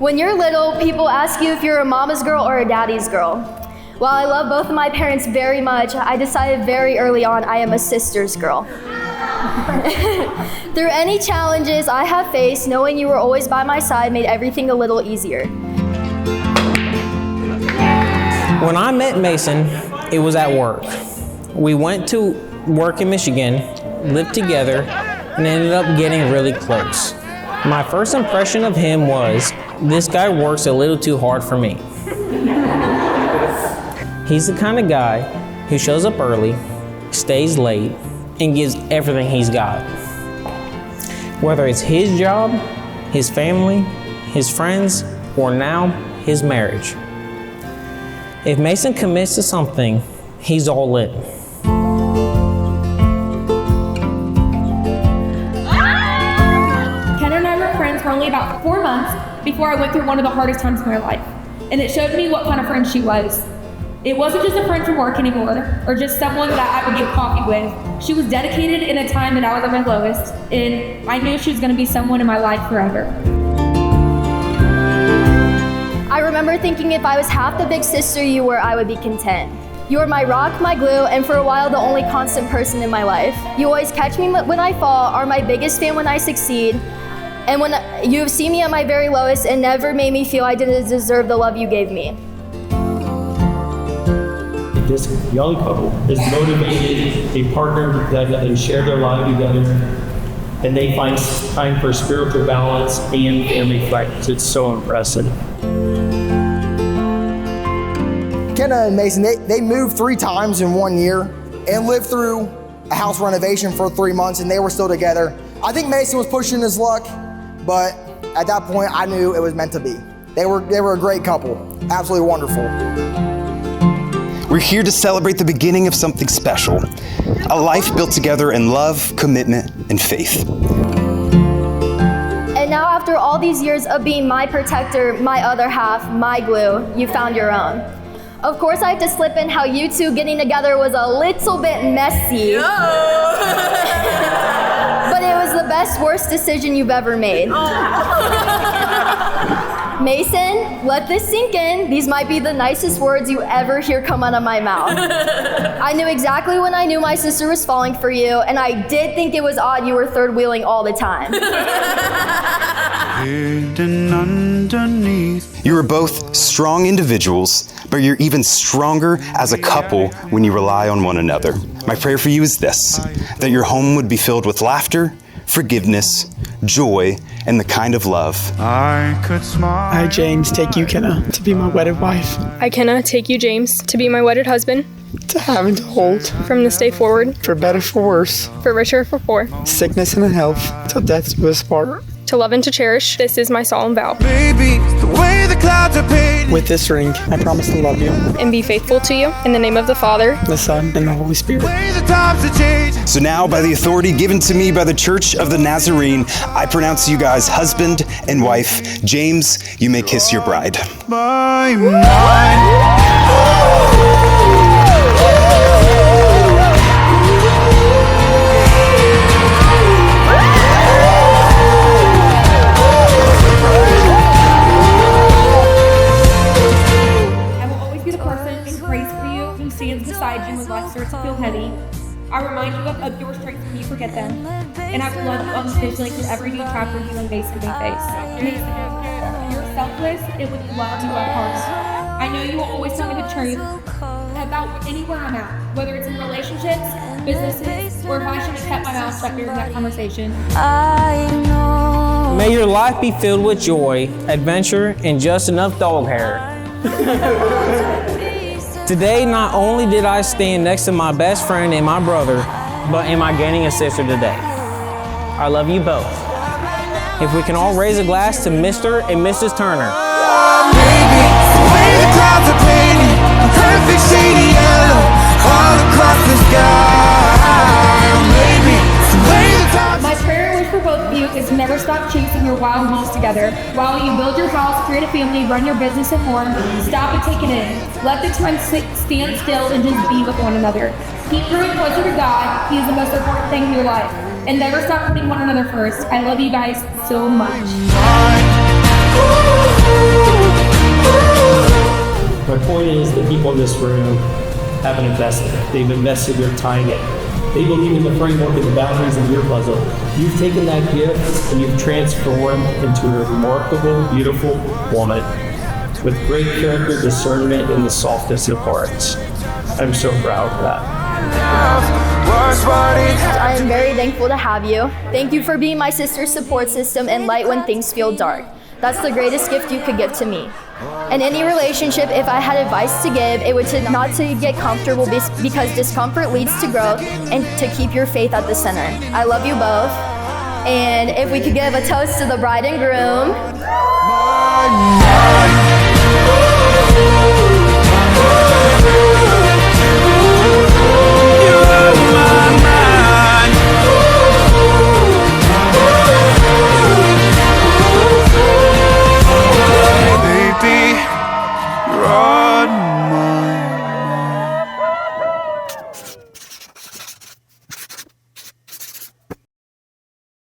When you're little, people ask you if you're a mama's girl or a daddy's girl. While I love both of my parents very much, I decided very early on I am a sister's girl. Through any challenges I have faced, knowing you were always by my side made everything a little easier. When I met Mason, it was at work. We went to work in Michigan, lived together, and ended up getting really close. My first impression of him was, this guy works a little too hard for me. He's the kind of guy who shows up early, stays late, and gives everything he's got. Whether it's his job, his family, his friends, or now his marriage. If Mason commits to something, he's all in. Kenna and I were friends for only about 4 months before I went through one of the hardest times of my life. And it showed me what kind of friend she was. It wasn't just a friend from work anymore, or just someone that I would get coffee with. She was dedicated in a time that I was at my lowest, and I knew she was gonna be someone in my life forever. I remember thinking if I was half the big sister you were, I would be content. You were my rock, my glue, and for a while the only constant person in my life. You always catch me when I fall, are my biggest fan when I succeed, and when you have seen me at my very lowest and never made me feel I didn't deserve the love you gave me. This young couple is motivated, a partner that they share their life together, and they find time for spiritual balance and family fights. It's so impressive. Kenna and Mason, they moved 3 times in 1 year and lived through a house renovation for 3 months, and they were still together. I think Mason was pushing his luck, but at that point I knew it was meant to be. They were a great couple, absolutely wonderful. We're here to celebrate the beginning of something special, a life built together in love, commitment, and faith. And now after all these years of being my protector, my other half, my glue, you found your own. Of course I have to slip in how you two getting together was a little bit messy. But it was the best, worst decision you've ever made. Mason, let this sink in. These might be the nicest words you ever hear come out of my mouth. I knew exactly when I knew my sister was falling for you, and I did think it was odd you were third wheeling all the time. Hidden underneath. You are both strong individuals, but you're even stronger as a couple when you rely on one another. My prayer for you is this, that your home would be filled with laughter, forgiveness, joy, and the kind of love. I, James, take you, Kenna, to be my wedded wife. I, Kenna, take you, James, to be my wedded husband. To have and to hold. From this day forward. For better, for worse. For richer, for poor. Sickness and health, till death do us part. To love and to cherish, this is my solemn vow. Baby, the way the clouds are painted. With this ring, I promise to love you. And be faithful to you, in the name of the Father, the Son, and the Holy Spirit. So now, by the authority given to me by the Church of the Nazarene, I pronounce you guys husband and wife. James, you may kiss your bride. Beside you when life starts to feel heavy. I remind you of your strength when you forget them. And I will love you unconditionally through every new chapter you and Mason may face. Mason, you're selfless and with love you at heart. I know you will always tell me the truth about anywhere I'm at, whether it's in relationships, businesses, or if I should have kept my mouth shut during that conversation. May your life be filled with joy, adventure, and just enough dog hair. Today, not only did I stand next to my best friend and my brother, but am I gaining a sister today? I love you both. If we can all raise a glass to Mr. and Mrs. Turner. Baby, the way the clouds are painted, a perfect shade of yellow, all across the sky. Baby, the way the clouds. My prayer wish for both of you is never stop chasing your wild goals together. While you build your house, create a family, run your business and more, stop and take it in. Let the time stand still and just be with one another. Keep growing closer to God. He is the most important thing in your life. And never stop putting one another first. I love you guys so much. My point is the people in this room have an investment. They've invested their time in it. They believe in the framework and the boundaries of your puzzle. You've taken that gift and you've transformed into a remarkable, beautiful woman with great character, discernment, and the softness of hearts. I'm so proud of that. I am very thankful to have you. Thank you for being my sister's support system and light when things feel dark. That's the greatest gift you could give to me. In any relationship, if I had advice to give, it would not to get comfortable because discomfort leads to growth, and to keep your faith at the center. I love you both. And if we could give a toast to the bride and groom.